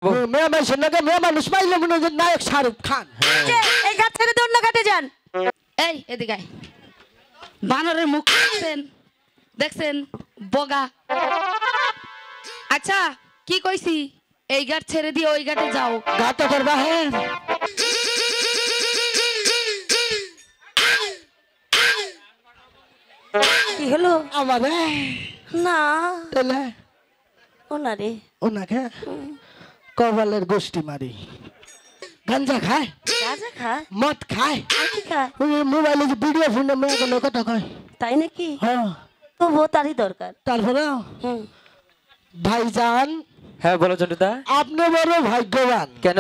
মেয়ে মানুষের নাকি মেয়ে মানুষ পাইলে মনে হয় নায়ক শাহরুখ খান। এই গাছ ছেড়ে দিয়ে অন্য ঘাটে যান। এই এদিকে আয়। বানরের মুখ দেখছেন দেখছেন বগা। আচ্ছা কি কইছি এই ঘাট ছেড়ে দিয়ে ওই ঘাটে যাও। গাতে করবা হ্যাঁ কি হলো আমারে না তাহলে ওনারে ওনাকে কপালের গোষ্ঠী মারি গাঞ্জা খায় গাঁজা খায় মদ খায় আর কি খায় ওই মোবাইলে যে ভিডিও ফোনে মেয়ে কোনো কথা কয় তাই নাকি হ্যাঁ তবুও তারই দরকার। তারপরে হুম ভাইজান হ্যাঁ বলো চন্ডুদা। আপনি বড় ভাগ্যবান। কেন?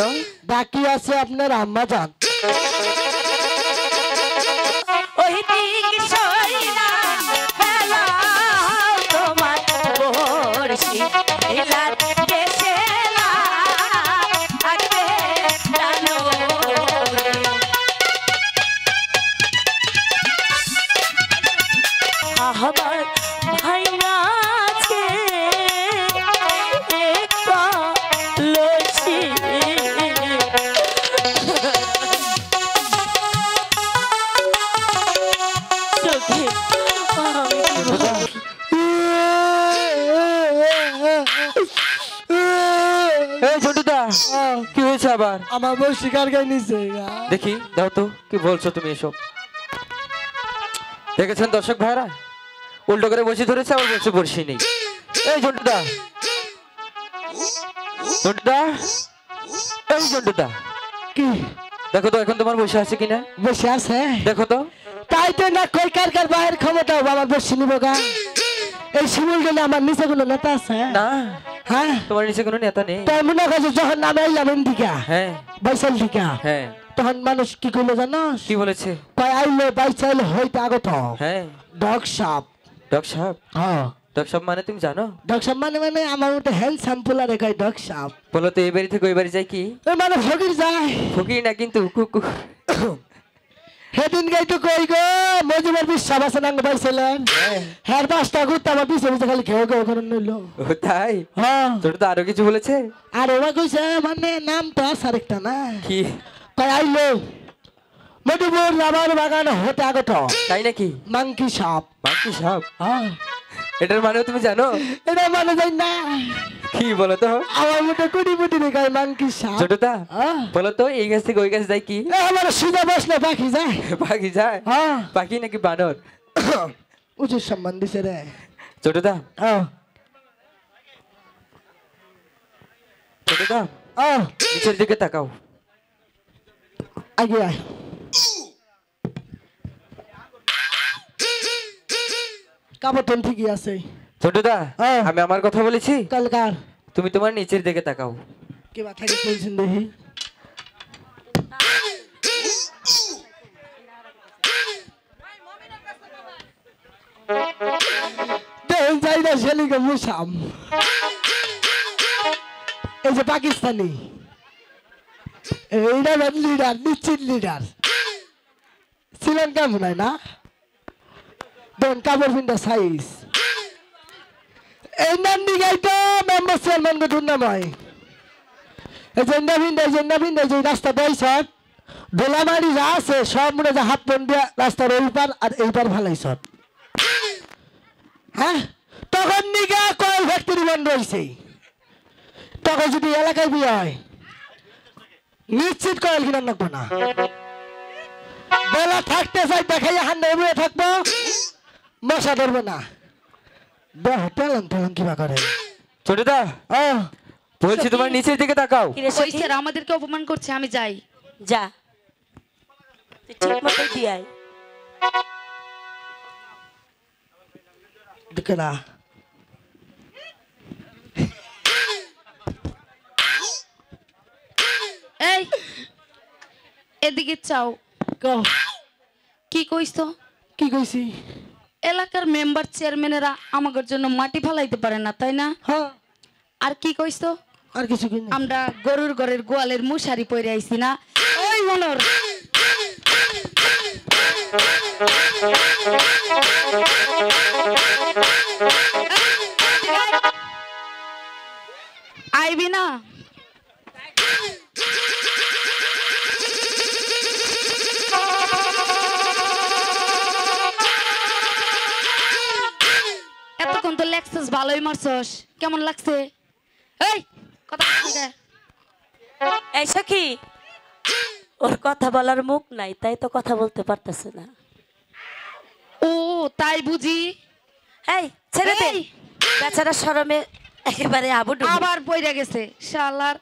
বাকি আছে আপনার আম্মা জান। ওই দিক সইলা বেলা তোমার বর্ষি এলার দেশেলা আগে জানো আমার ভাইরা আছে এক লসি এই চন্ডুদা কি হয়েছে আবার? আমার বউ শিকার গায়ে নিছে। দেখি দাও তো কি বলছো তুমি এসব। দেখেছেন দর্শক ভাইরা উল্টো করে বসে ধরেছে আবার বসে বসি নেই। এই চন্ডুদা চন্ডুদা এই চন্ডুদা কি দেখো তো এখন তোমার বসে আছে কিনা বসে আছে দেখো তো। তাই তো না কই কার কার বাইরের ক্ষমতা বাবার বসে নিব গা। এই শিমুল গেলে আমার নিচে কোনো নেতা আছে না হ্যাঁ তোমার নিচে কোনো নেতা নেই। তাই মনে করছে যখন নামে আইলাম এদিকা হ্যাঁ বাইসাল দিকা হ্যাঁ তখন মানুষ কি করলো জানো কি বলেছে? কয় আইলে বাইসাল হইতে আগত হ্যাঁ ডগ সাপ। ডক সাহেব হ্যাঁ ডক সাহেব মানে তুমি জানো? ডগ সাপ মানে মানে আমার মতো হ্যান্ডসাম পোলারে কয় ডগ সাপ। বলো তো এই বাড়ি থেকে ওই বাড়ি যায় কি? ওই মানে ফকির যায় ফকির না কিন্তু কুকু। সেদিন গাইতো কই গো মজিবার বিশ্বাস আছে নাঙ্গ পাইছিলেন হ্যাঁ পাঁচটা ঘুরতে আমার পিছে পিছে খালি খেয়ে খেয়ে করে নিল। ও তাই? হ্যাঁ তোর তো আরো কিছু বলেছে? আর ওরা কইছে মানে নাম তো আছে আরেকটা না কি? কয় আইলো মধুপুর রাবার বাগান হতে আগত তাই নাকি? মাংকি সাপ। বাকি সাহেব হ্যাঁ এটার মানেও তুমি জানো? এটা মানে যাই না কি বলো তো? আমার মতো কুড়ি পুটি দেখায় মাংকি সাপ। ছোটদা হ্যাঁ বলো তো এই গাছ থেকে ওই গাছ যায় কি? আমার সুজা বসলে পাখি যায়। পাখি যায়? হ্যাঁ পাখি নাকি বানর? উচিত সম্মান দিছে রে। ছোটদা হ্যাঁ ছোটদা হ্যাঁ নিচের দিকে তাকাও। আগে আয় কাপড় ঠিকই আছে। ছোটদা হ্যাঁ। আমি আমার কথা বলেছি কালকার তুমি তোমার নিচের দিকে তাকাও। কি বা থাকে বলছেন দেখি দেখুন যাই না শেলিকে মুসাম এই যে পাকিস্তানি এইটা লিডার নিশ্চিত লিডার শ্রীলঙ্কা মনে হয় না দেখুন কাপড় পিন্ডা সাইজ এই নান্দি গাইতো মেম্বার চেয়ারম্যান গো টুর্নামেন্ট এজেন্ডা ভিন্ডা যে রাস্তা দেয়ছত দোলামারি যা আছে সব মনে যে হাত বন দিয়া রাস্তার ওই পার আর এই পার ভালাইছত হ্যাঁ তখন নিগা কয়েল ফ্যাক্টরি বন্ধ হয়েছে তখন যদি এলাকায় বিয়ে হয় নিশ্চিত কয়েল কিনা রাখবো না বেলা থাকতে চাই দেখাই হান্ডা উড়ে থাকবো মশা ধরবে না দেহ টেলন টেলন কিবা করে ছোটদা ও বলছি তোমার নিচের দিকে তাকাও। কিরে ওই সখী স্যার আমাদেরকে অপমান করছে আমি যাই। যা তুই ঠিক মতো দিয়াই দেখে না এই এদিকে চাও কও কি কইছো? কি কইছি এলাকার মেম্বার চেয়ারম্যানেরা আমাদের জন্য মাটি ফালাইতে পারে না তাই না? হ্যাঁ আর কি কইছো? আর কিছু কিনা আমরা গরুর ঘরের গোয়ালের মুশারি পরে আইছি না? ওই মনর আইবি না ভালোই মারছস, কেমন লাগছে? এই কথা বলছিস কে? এই সখী, ওর কথা বলার মুখ নাই, তাই তো কথা বলতে পারতেছে না। ও তাই বুঝি। এই ছেড়ে দে, এই, বেচারা শরমে একেবারে আবুডুবু। আবার পইরা গেছে শালার,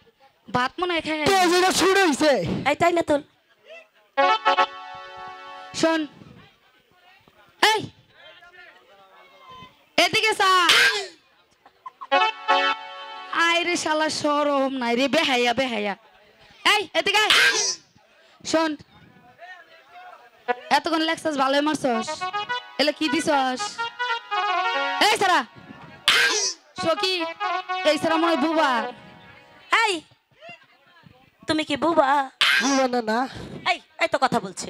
ভাত মনে হয় খায়। তেজটা শুরু হইছে। এই তাই না তোর? শোন, এই এদিকে সা। আয় রে শালা, শরম নাই রে, বেহাইয়া বেহাইয়া। এই এদিকে আয়। শোন, এতক্ষণ লেখছস, ভালোই মারছস, এলে কি দিছস? এই সারা সখী, এই সারা মনে হয় বুবা। এই তুমি কি বুবা? না না, এই এই তো কথা বলছে।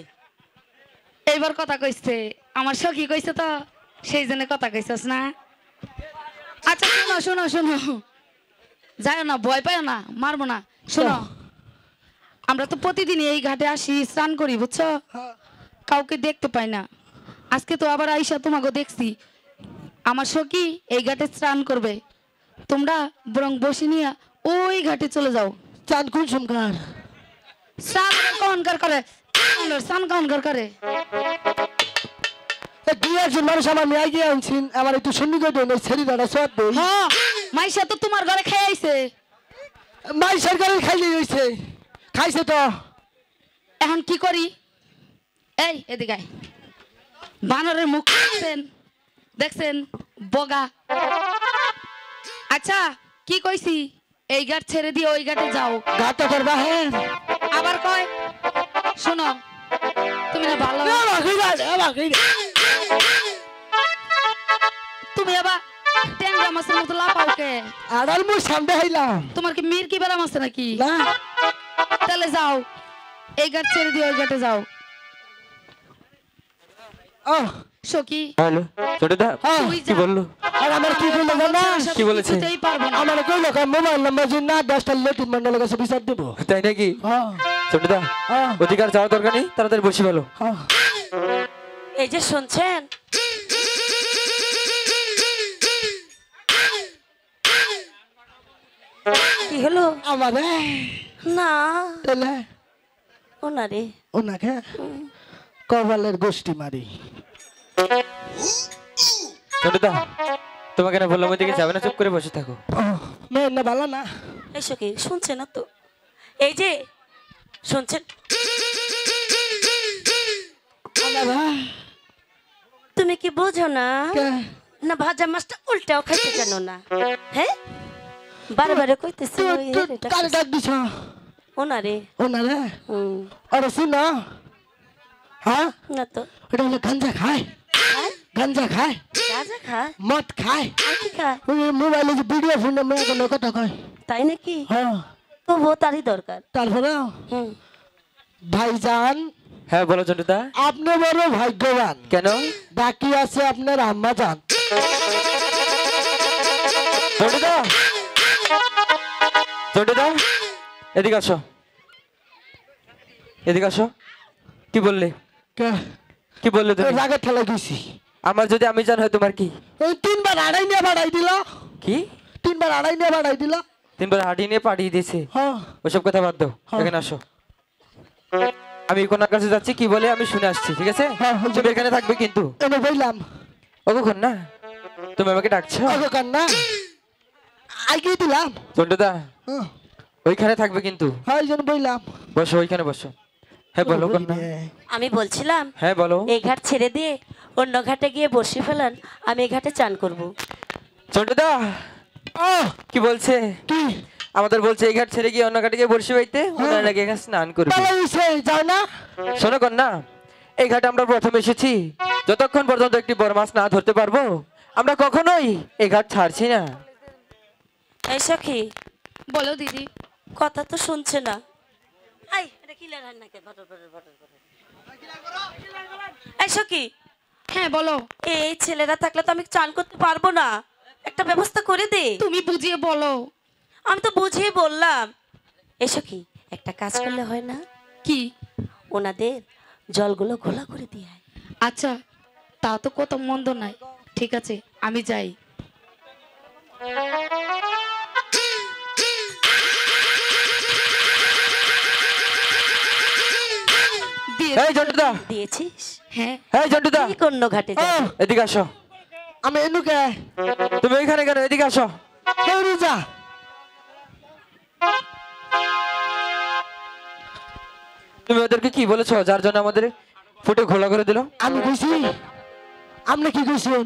এইবার কথা কইছে, আমার সখী কইছে তো, সেই জন্য কথা কইছস না। আচ্ছা শোনো শোনো শোনো, যাও না, ভয় পাও না, মারবো না। শোনো, আমরা তো প্রতিদিন এই ঘাটে আসি, স্নান করি, বুঝছো? কাউকে দেখতে পাই না। আজকে তো আবার আইসা তোমাকে দেখছি। আমার সখী এই ঘাটে স্নান করবে, তোমরা বরং বসে নিয়ে ওই ঘাটে চলে যাও। চান কোন সংকার? স্নান কনকার করে, স্নান কনকার করে। দুই একজন মানুষ আমার মেয়ে গিয়ে আনছেন, আমার একটু সন্নি করে দেন, ছেড়ে দাঁড়া সব দেই। হ্যাঁ, মাইশা তো তোমার ঘরে খেয়ে আইছে। মাই সরকারের খাইলে হয়েছে, খাইছে তো। এখন কি করি? এই এদিকে আয়। বানরের মুখ দেখছেন, দেখছেন বগা। আচ্ছা কি কইছি, এই ঘাট ছেড়ে দিয়ে ওই ঘাটে যাও। গাটা করবা হ্যাঁ। আবার কয়, শোনো, তুমি না ভালো, তুমি আবার ট্যাংরা মাছের মতো লাপাও কে? আড়াল মুখ সামনে হাইলাম তোমার কি মির কি বেরাম আছে নাকি? না। তাহলে যাও, এই ঘাট ছেড়ে দিয়ে ওই ঘাটে যাও। ও সখী, হ্যালো ছোটদা, তুই কি যা। বললো? আর আমার কি বললো জানা? কি বলেছে? কিছুতেই পারবো না। আমার কইলো মোবাইল নাম্বার যদি না 10টা লেটিন মন্ডলের কাছে বিচার দেব। তাই নাকি? হ্যাঁ ছোটদা, হ্যাঁ অধিকার যাওয়ার দরকার নেই, তাড়াতাড়ি বসে ভালো। হ্যাঁ। এই যে শুনছেন, কি হলো? আমারে না তাহলে ওনারে ওনাকে কপালের গোষ্ঠী মারি। ছোটদা, তোমাকে না বললাম ওইদিকে যাবে না, চুপ করে বসে থাকো। মেয়ের না ভালো না। এই সখী শুনছে না তো? এই যে শুনছেন, আমারা তুমি কি বোঝো না? কে না ভাজা মাছটা উল্টাও খাইতে জানো না? হ্যাঁ, বারে কইতেছে ওই হেরেটা কারে ডাক দিছ? ওনারে। ওনারে হুম, ওরা শুনো। হ্যাঁ না তো। ওটা হলো গাঞ্জা খায়, খায়? গাঞ্জা খায়, গাঁজা খায়? মদ খায়, আর কি খায়? ওই মোবাইলে যে ভিডিও ফোনে মেয়ে কোনো কথা কয়। তাই নাকি? হ্যাঁ তবুও তারই দরকার। তারপরে হুম, ভাইজান হ্যাঁ বলো ছোটদা। আপনি বড় ভাগ্যবান, কেন? বাকি আছে আপনার আম্মা জান। ছোটদা, ছোটদা, এদিকে আসো, এদিকে আসো। কি বললে? কি বললে তুমি? রাগে ঠেলা গেছি। আমার যদি আমি জান হয় তোমার কি? ওই 3 বার আড়াই নিয়ে বাড়াই দিল। কি 3 বার আড়াই নিয়ে বাড়াই দিল। 3 বার হাঁটি নিয়ে পাঠিয়ে দিয়েছে? হ্যাঁ ওসব কথা বাদ দাও, হ্যাঁ। এখানে আসো। আমি কোনার কাছে যাচ্ছি, কি বলে আমি শুনে আসছি, ঠিক আছে? হ্যাঁ, তুমি এখানে থাকবে কিন্তু। এনে বইলাম ওখান না, তুমি আমাকে ডাকছো? ওখান না আগে দিলাম। ছোটদা, হ্যাঁ ওইখানে থাকবে কিন্তু। এই জন্য বইলাম। বসো, ওইখানে বসো। হ্যাঁ বলো কন্যা। আমি বলছিলাম হ্যাঁ বলো। এই ঘাট ছেড়ে দিয়ে অন্য ঘাটে গিয়ে বসে ফেলান, আমি এই ঘাটে চান করব। ছোটদা ও কি বলছে? কি আমাদের বলছে এই ঘাট ছেড়ে গিয়ে অন্য ঘাটে গিয়ে বসে বাইতে, ওনার আগে এখানে স্নান করবে। পালা হইছে যাও না। শোনো কন্যা, এই ঘাটে আমরা প্রথম এসেছি, যতক্ষণ পর্যন্ত একটি বড় মাছ না ধরতে পারবো আমরা কখনোই এই ঘাট ছাড়ছি না। এই সখী, বলো দিদি। কথা তো শুনছে না। এই এটা কি লেখার নাকি? এই সখী, হ্যাঁ বলো। এই ছেলেরা থাকলে তো আমি চান করতে পারবো না, একটা ব্যবস্থা করে দে। তুমি বুঝিয়ে বলো। আমি তো বুঝিয়ে বললাম। এই সখী, একটা কাজ করলে হয় না? কি? ওনাদের জলগুলো ঘোলা করে দিয়ে আয়। আচ্ছা, তা তো কত মন্দ নাই, ঠিক আছে আমি যাই। এই জন্টুদা, দিয়েছিস? হ্যাঁ এই জন্টুদা, ঠিক অন্য ঘাটে যা। এদিকে আসো। আমি এনুকে তুমি এখানে কেন? এদিকে আসো। কেউরি যা তুমি ওদেরকে কি বলেছো যার জন্য আমাদের ফুটে ঘোলা করে দিল? আমি কইছি আপনি কি কইছেন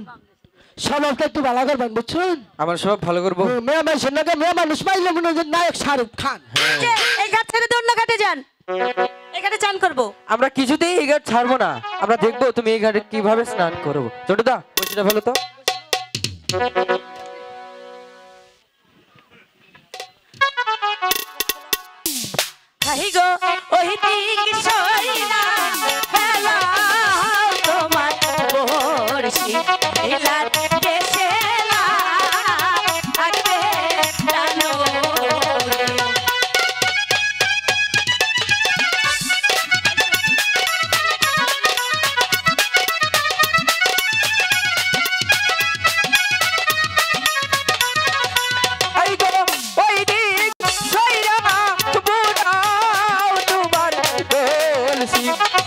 স্বভাবটা একটু ভালো করবেন বুঝছেন আমার সব ভালো করবো। মেয়ে মানুষের নাকি মেয়ে মানুষ পাইলে মনে হয় যে নায়ক শাহরুখ খান যে, এই ঘাট ছেড়ে দিয়ে অন্য ঘাটে যান, এখানে চান করবো। আমরা কিছুতেই এই ঘাট ছাড়বো না। আমরা দেখবো তুমি এই ঘাটে কিভাবে স্নান করবো। জন্টুদা, বসিটা ফেলো তো। হাই গো ওই দিক সইলা ফেলা তোমার বর্ষি এলার দেশেলা আগে জানো এই গো ওই দিক সইরা বুড়াও তোমার বলছি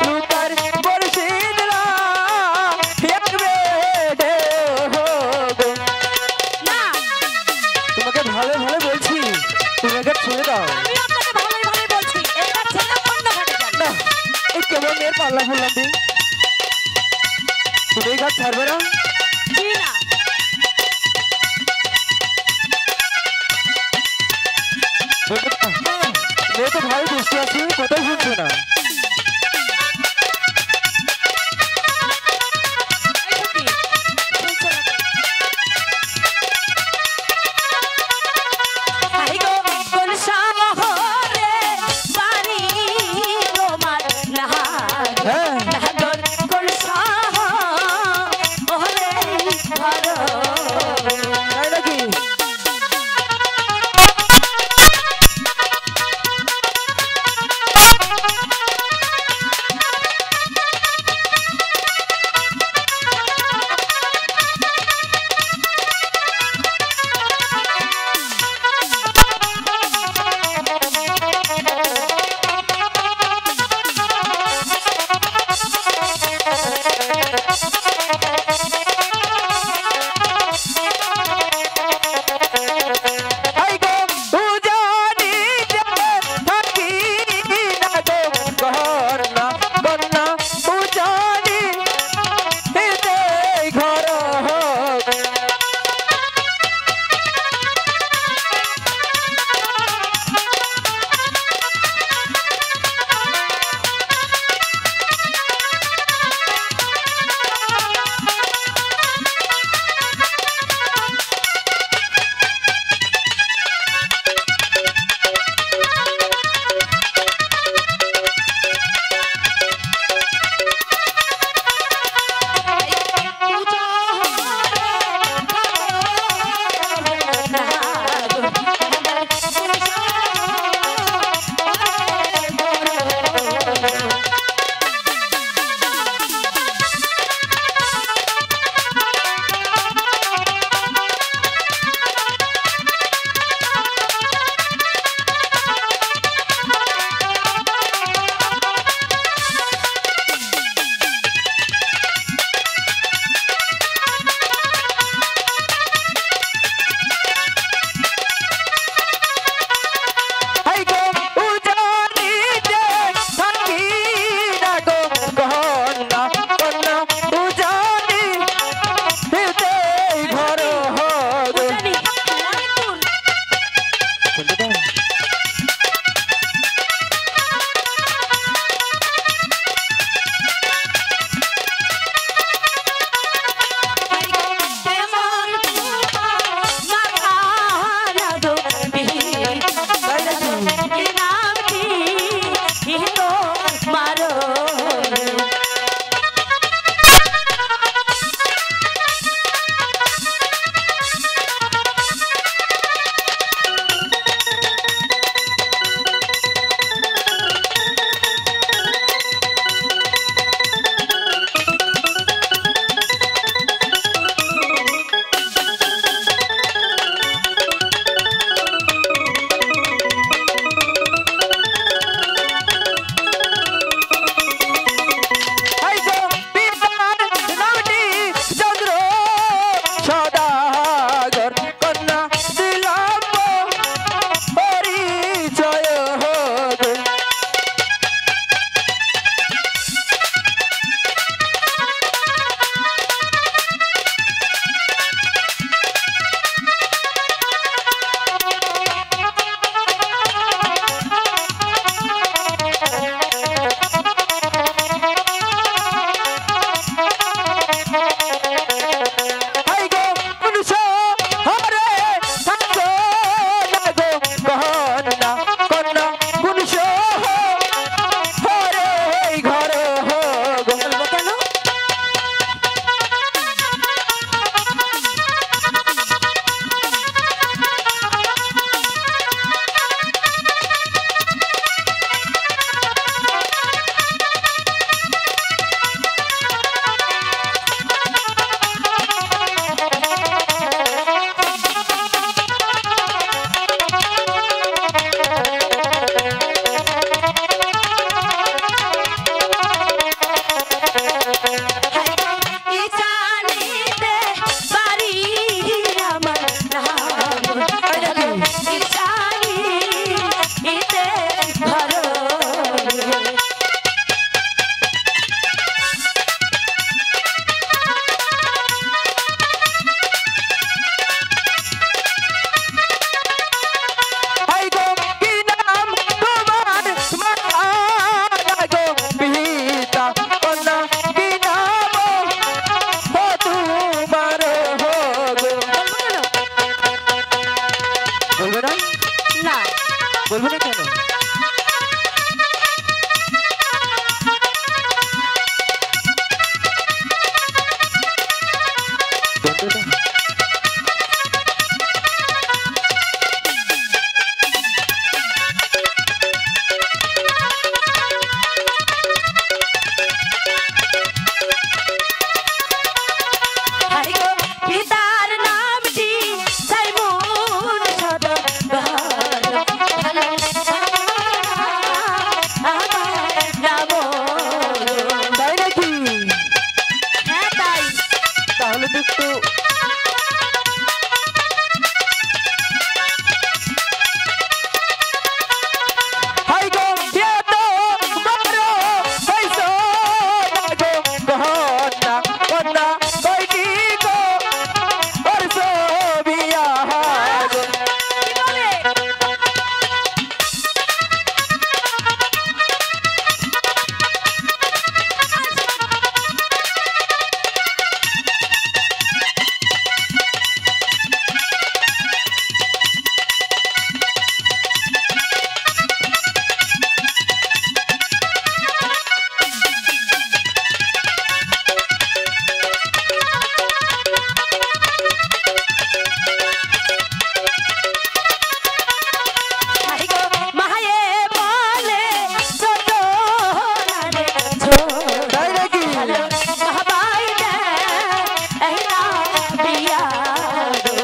লুকার বলছি দিলা এক বেডে হোগো। না, তোমাকে ভালো ভালো বলছি, তুমি একে ছেড়ে দাও। আমি আপনাকে ভালোই ভালোই বলছি, এই ঘাট ছেড়ে অন্য ঘাটে যান। না, এই কেমন মেয়ের পাল্লা ফুললাম দিন। তুমি এই ঘাট ছাড়বে না? জি না, মেয়ে তো ভাই দুষ্টি আছে, কথাই শুনছে না। এই সখী, শুনছো না তো? হাই গো কোন শহরে বাড়ি তোমার নাহার হ্যাঁ, নাহার কোন শহরে ঘর তাই নাকি? এই গো উজানি যেতে থাকি না গো ঘর না বন্যা উজানি এতে ঘর হোক। এই গো উজানি যেতে থাকি না গো ঘর না বন্যা উজানি এতে ঘর হোক। জানি অনেক দূর। জন্টুদা, তেমন মাথা না ধরবি তাই নাকি? নামটি হিতো মারো বলবো না কেন? বন্ধুরা, হাই গো পিতার নামটি সাইমুন সদাগর আমার নাম। তাই নাকি? হ্যাঁ তাই। তাহলে তো একটু হাই গো এত বড় হইছো না গো গহনা কন্যা কইটি গো করছো বিয়া গো। কি বলে? হাই গো মায়ে বলে ছোট রে ছোট তাই নাকি? বাবাই দে এই না বিয়া গো।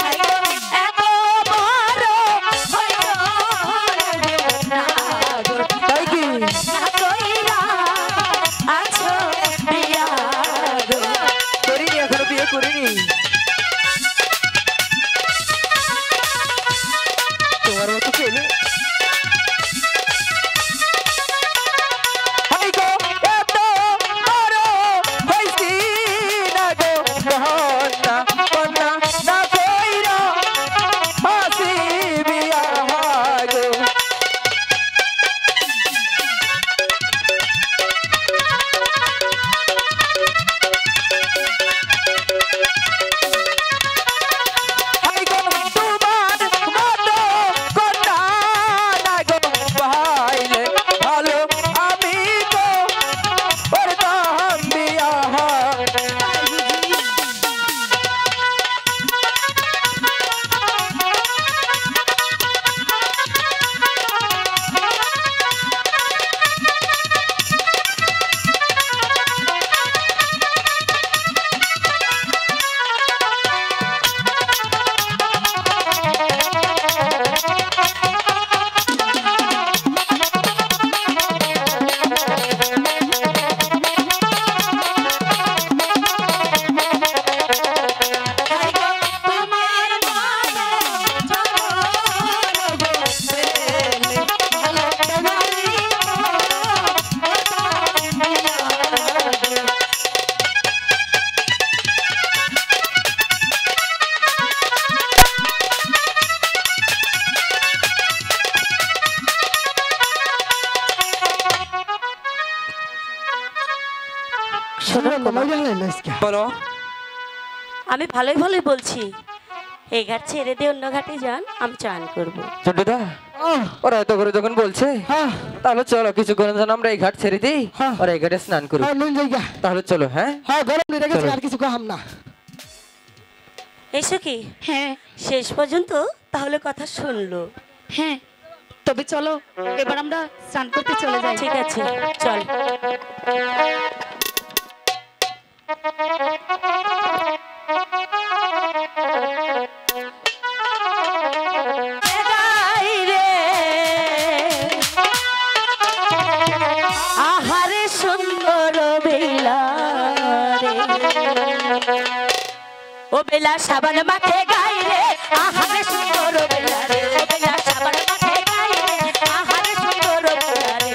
হাই গো এত বড় হইলো না গো তাই কি? না কইরা আছো বিয়া গো। করিনি, এখনো বিয়ে করিনি। তোমার মতো ছেলে হাই গো এত বড় হইছি না গো গহনা কন্যা না কইরা হাসি বিয়া গো। হাই গো তোমার মতো কন্যা না গো পাইলে ভালো আমি তো করতাম বিয়া। হাই গো তোমার মতো ছোট ছেলে ভালো তোমারই শোনো বলো আমি ভালোই ভালোই বলছি, এই ঘাট ছেড়ে দিয়ে অন্য ঘাটে যান, আমি চান করবো। চন্ডুদা, ওরা এত করে যখন বলছে হ্যাঁ তাহলে চলো কিছুক্ষণের জন্য আমরা এই ঘাট ছেড়ে দিই হ্যাঁ। আর এই ঘাটে স্নান করি। হ্যাঁ নুন জায়গা তাহলে চলো। হ্যাঁ হ্যাঁ গরম দিয়ে রেখেছি চলো। আর কিছু কাহাম না। এসো কি হ্যাঁ শেষ পর্যন্ত তাহলে কথা শুনলো। হ্যাঁ, তবে চলো এবার আমরা স্নান করতে চলে যাই। ঠিক আছে চল। আহারে সুন্দর বেলা রে, ও বেলা সাবান মাখে গায়ে রে, আহারে সুন্দর বেলা রে, ও বেলা সাবান মাখে গায়ে রে, আহারে সুন্দর বেলা রে।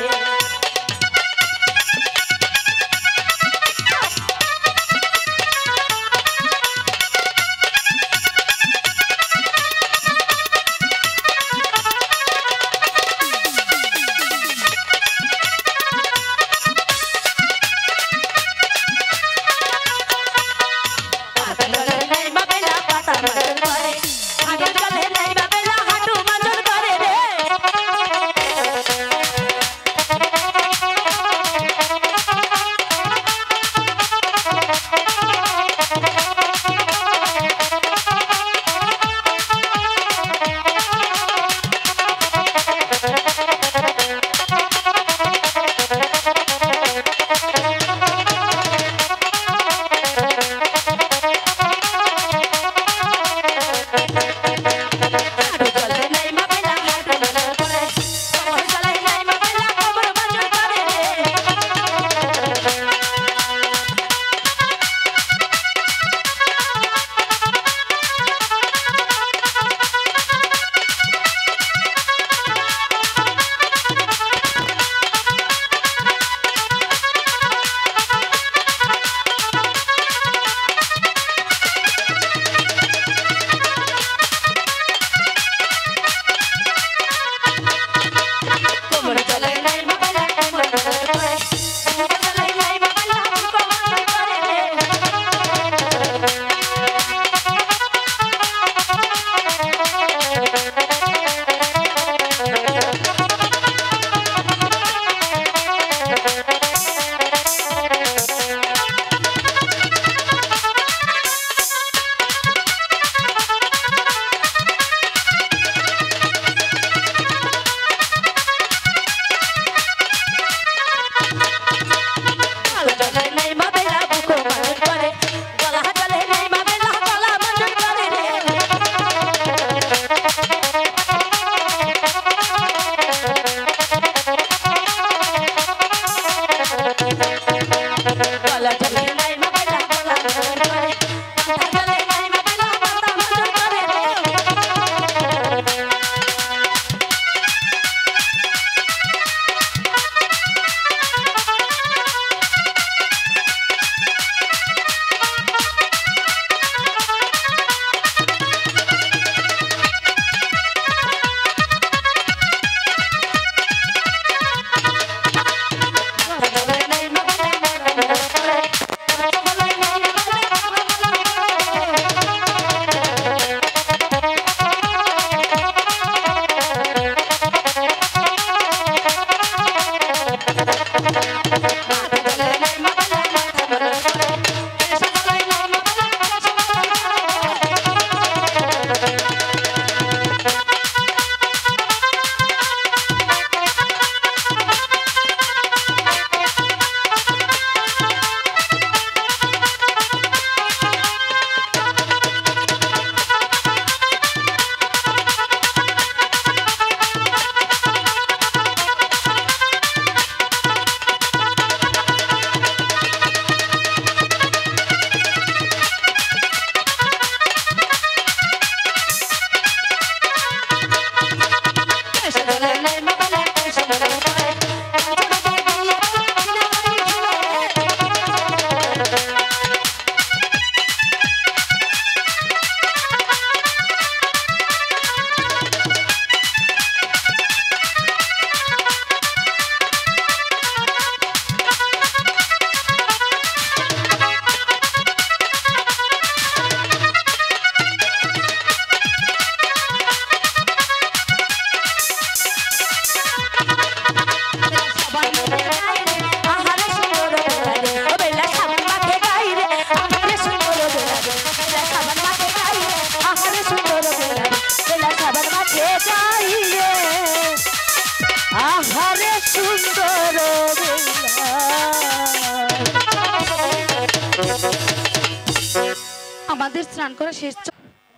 আমাদের স্নান করা শেষ।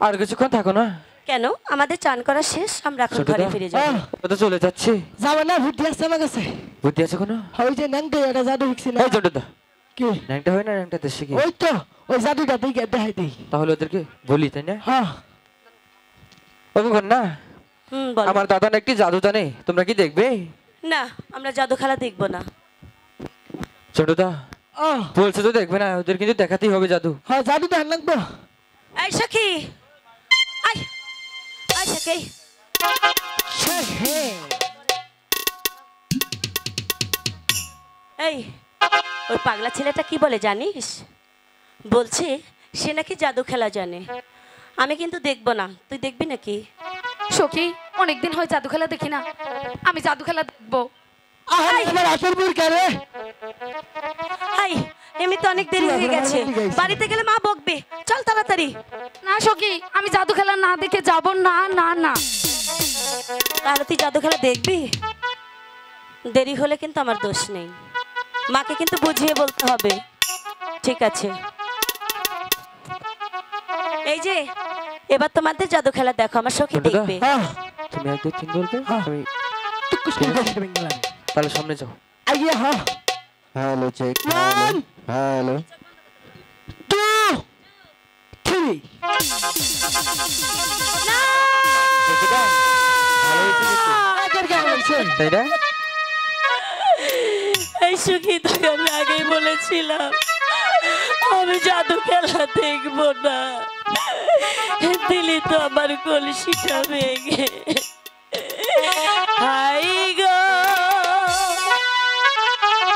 আর কিছুক্ষণ থাকো না। কেন আমাদের চান করা শেষ, আমরা এখন ছোটদা, ঘরে ফিরে যাব। ও তো চলে যাচ্ছে। যাবে না, বুদ্ধি আছে আমার কাছে। বুদ্ধি আছে কোনো? ওই যে ন্যাংটা এটা জাদু শিখছি না। এই ছোটদা, কি ন্যাংটা হয় না ন্যাংটা দেশে কি? ওই তো ওই জাদুটা দিকে দেখাই দিই। তাহলে ওদেরকে বলি, তাই না? হ্যাঁ বাবু না, বল। আমার দাদা না একটি জাদু জানে, তোমরা কি দেখবে? না, আমরা জাদু খেলা দেখব না। ছোটদা ও বলছে তো দেখবে না, ওদের কিন্তু দেখাতেই হবে জাদু। হ্যাঁ জাদু দেখান লাগবো। এই সখী, আয় আয় সখী। এই ওই পাগলা ছেলেটা কি বলে জানিস? বলছে সে নাকি জাদু খেলা জানে। আমি কিন্তু দেখব না, তুই দেখবি নাকি? সখী অনেকদিন হয় জাদু খেলা দেখি না, আমি জাদু খেলা দেখবো। আরে আমার আসল বুড় কারে। হাই, এমনি তো অনেক দেরি হয়ে গেছে, বাড়িতে গেলে মা বকবে। চল তাড়াতাড়ি। না সখী, আমি জাদু খেলা না দেখে যাব না। না না, তাহলে তুই জাদু খেলা দেখবি? দেরি হলে কিন্তু আমার দোষ নেই, মাকে কিন্তু বুঝিয়ে বলতে হবে। ঠিক আছে, এই যে এবার তোমাদের জাদু খেলা দেখো, আমার সখী ছোটদা, দেখবে। হ্যাঁ তুমি 1 2 3 বলবে, আমি টুকুস করে দেবেন গেলাম। তাহলে সামনে যাও। আইয়া হ্যাঁ হ্যালো চেক। 1 হ্যালো 2 3 ছোটদা, ভালো হয়েছে কিন্তু, আগের গান হইছে। তাই না? এই সুখী, তোকে আমি আগেই বলেছিলাম আমি জাদু খেলা দেখবো না। দিলি তো আমার কলসিটা ভেঙে। হাই গো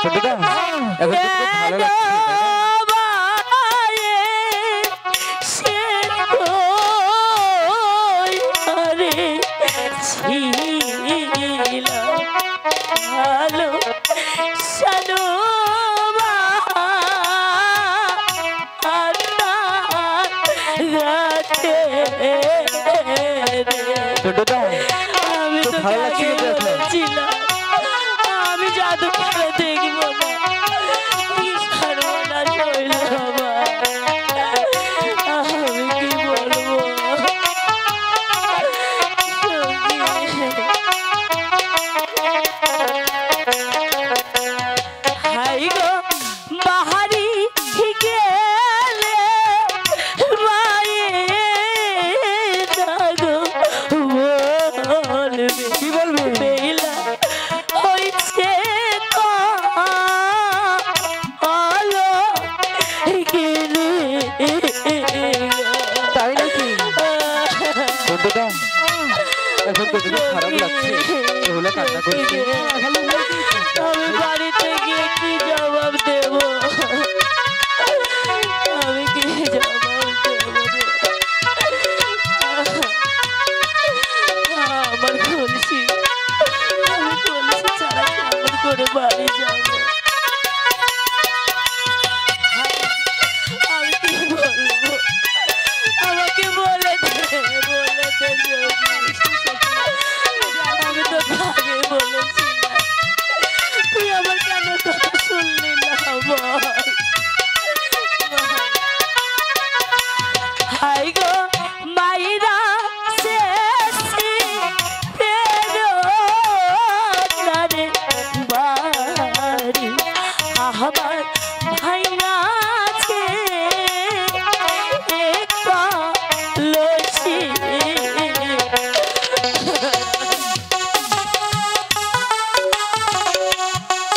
ছোটদা, এখন তো খুব ভালো লাগছে, তাই না? ছোটদা, আমি খুব তো ভালো লাগছে কিন্তু এখন। বলেছিলাম আমি জাদু খেলা দেখবো না। কি সর্বনাশ হইল আমার, আমি কি বলবো? হাই গো বাহারি গেলে মায়ের গো বলবে, কি বলবে? বেলা হইছে তো আলো গেলে। তাই নাকি? ছোটদা, এখন তো খুব খারাপ লাগছে, এগুলো কান্না করছে। আমি বাড়িতে গিয়ে কি জবাব দেব? আমি কি জবাব দেব রে? আমার কলসি, আমি কলসি ছাড়া কেমন করে বাড়ি যাব? আমি কি বলবো? আমাকে বলে দে, বলে দে আমি তো আগে বলেছিলাম, তুই আমার কেন কথা শুনলি না? বল। হাই গো মাইরা শেষি ফেরো নারে বাড়ি, আমার ভাইরা আছে কলসি।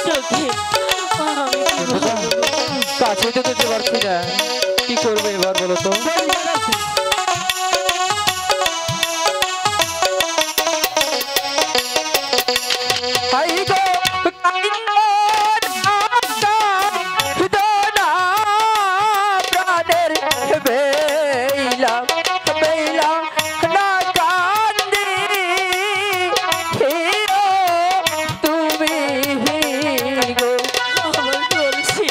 সখী, আমি কি ছোটদা, বলবো? কাছে তো যেতে পারছি না, কি করবো এবার বলো তো? হাই গো প্রাণের বেলা বেলা না কান্দি, তুমি গো। আমার কলসি।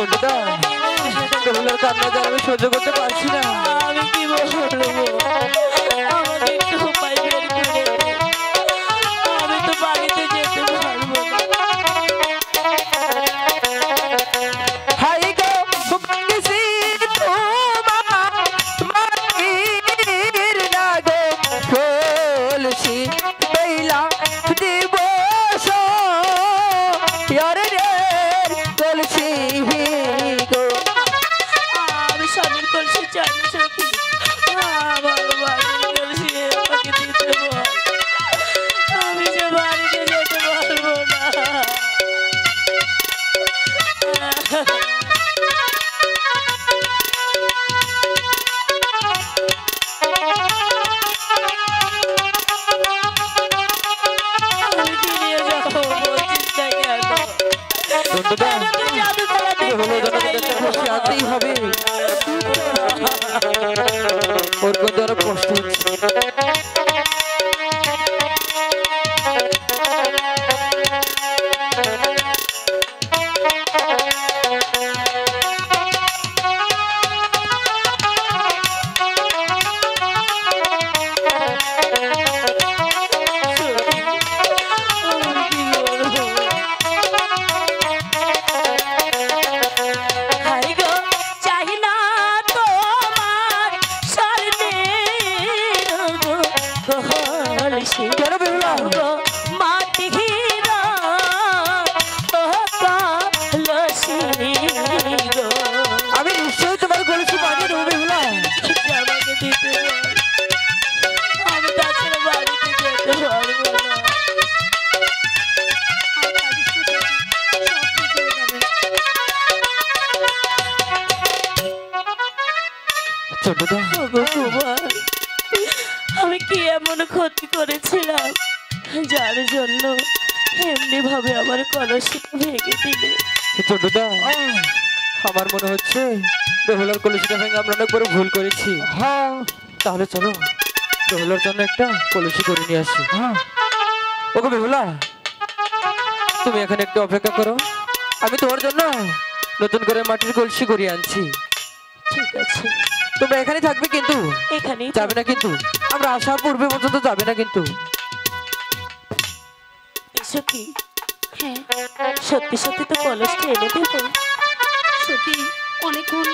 ছোটদা বেহুলার কান্না যে আমি সহ্য করতে পারছি না। আমি কি বলবো, আমাকে একটু উপায় বের করে দে। আমি তো বাড়িতে যেতে পারবো না। হাই গো ভাঙছি তোমার মাটির লাগো কলসি বেলা দিবস ইয়ারে রে কলসি গো। আমি স্বামীর কলসি চাই না সখী, আমার বাড়ির কলসি আমাকে দিতে বল। আমি যে বাড়িতে যেতে পারবো না। আমি কি নিয়ে যাবো বলছিস না কেন? ছোটদা তুই জাদু খেলা বেহুলার জন্য দেখতে তো একটা খুশি আনতেই হবে। ওর কিন্তু আরো কষ্ট হচ্ছে। হাই গো, চাই না তোমার স্বর্ণের কলসি। কেন বেহুলা? গো, মাটির কলসি গো। আমি নিশ্চয়ই তোমার কলসি বানিয়ে দেবো বেহুলা। আমাকে দিতে বল। আমি তাছাড়া বাড়িতে যেতে পারবো না। ছোটদা ওগো কুমার, আমি কি এমন ক্ষতি করেছিলাম যার জন্য এমনি ভাবে আমার কলসিটা ভেঙে দিলে? ছোটদা আমার মনে হচ্ছে বেহুলার কলসিটা ভেঙে আমরা অনেক বড় ভুল করেছি। হ্যাঁ তাহলে চলো বেহুলার জন্য একটা কলসি করে নিয়ে আসি। হ্যাঁ ওগো বেহুলা, তুমি এখানে একটু অপেক্ষা করো, আমি তোমার জন্য নতুন করে মাটির কলসি করিয়ে আনছি। ঠিক আছে, তোমরা এখানে থাকবে কিন্তু এখানেই যাবে না কিন্তু, আমরা আসার পূর্বে পর্যন্ত যাবে না কিন্তু। এসো কি? হ্যাঁ, সত্যি সত্যি তো কলসটা এনে দেবো। সখী অনেকক্ষণ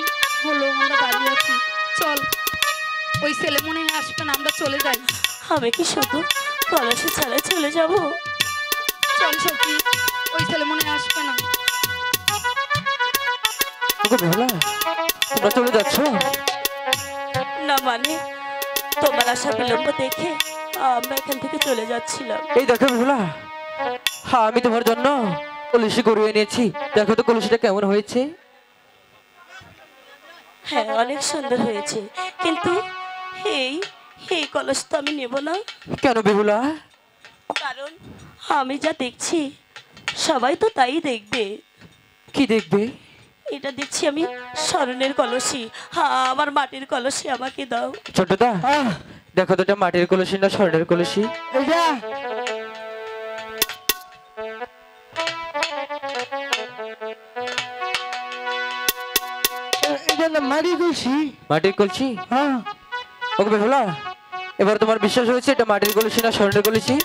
হলো আমরা দাঁড়িয়ে আছি, চল। ওই ছেলে মনে হয় আসবে না, আমরা চলে যাই। আমি কি শুধু কলসি ছাড়া চলে যাব? চল সখী, ওই ছেলে মনে হয় আসবে না। ওগো বেহুলা, তোমরা চলে যাচ্ছ? না মানে, তোমার আশা বিলম্ব দেখে আমরা এখান থেকে চলে যাচ্ছিলাম। এই দেখো বেহুলা, হ্যাঁ আমি তোমার জন্য কলসি করিয়ে এনেছি, দেখো তো কলসিটা কেমন হয়েছে। হ্যাঁ, অনেক সুন্দর হয়েছে, কিন্তু এই এই কলস তো আমি নেব না। কেন বেহুলা? কারণ আমি যা দেখছি সবাই তো তাই দেখবে। কি দেখবে? এটা দেখছি আমি স্মরণের কলসি, হ্যাঁ আমার মাটির কলসি আমাকে দাও। ছোটদা দেখো তো এটা মাটির কলসি না স্বর্ণের কলসি। এটা এটা না মারি কলসি। মাটির কলসি? হ্যাঁ ওকে বেহুলা, এবার তোমার বিশ্বাস হয়েছে এটা মাটির কলসি না স্বর্ণের কলসি?